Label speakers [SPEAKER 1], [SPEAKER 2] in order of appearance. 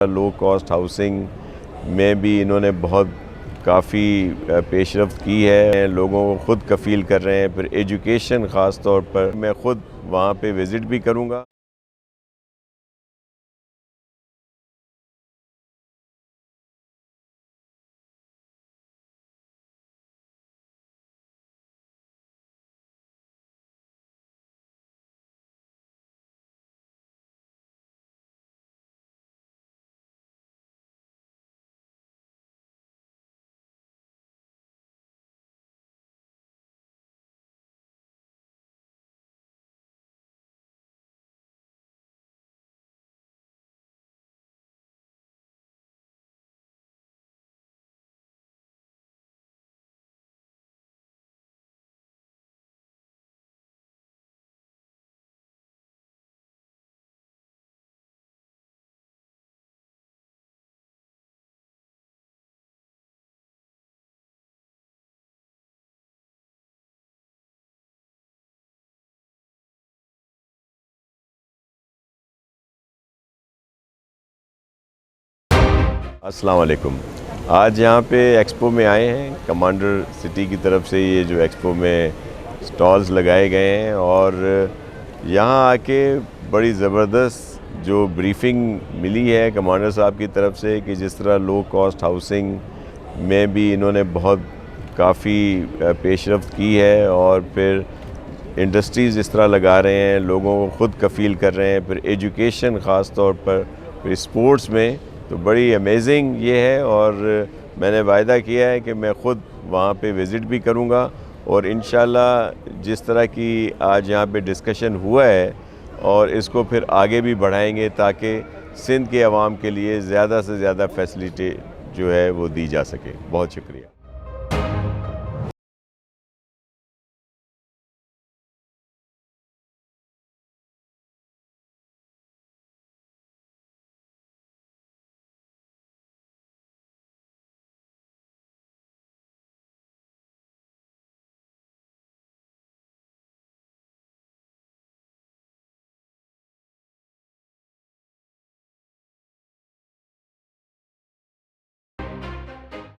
[SPEAKER 1] Low cost housing में भी इन्होंने बहुत काफ़ी पेशरफ्त की है। लोगों को ख़ुद कफ़ील कर रहे हैं। फिर एजुकेशन ख़ास तौर पर मैं ख़ुद वहाँ पे विज़िट भी करूँगा। अस्सलाम वालेकुम। आज यहाँ पे एक्सपो में आए हैं। कमांडर सिटी की तरफ से ये जो एक्सपो में स्टॉल्स लगाए गए हैं और यहाँ आके बड़ी ज़बरदस्त जो ब्रीफिंग मिली है कमांडर साहब की तरफ से कि जिस तरह लो कॉस्ट हाउसिंग में भी इन्होंने बहुत काफ़ी पेशरफ्त की है और फिर इंडस्ट्रीज़ इस तरह लगा रहे हैं, लोगों को ख़ुद कफ़ील कर रहे हैं। फिर एजुकेशन ख़ास तौर पर, फिर स्पोर्ट्स में तो बड़ी अमेजिंग ये है और मैंने वायदा किया है कि मैं ख़ुद वहाँ पे विज़िट भी करूँगा और इंशाल्लाह जिस तरह की आज यहाँ पे डिस्कशन हुआ है और इसको फिर आगे भी बढ़ाएंगे ताकि सिंध के अवाम के लिए ज़्यादा से ज़्यादा फैसिलिटी जो है वो दी जा सके। बहुत शुक्रिया।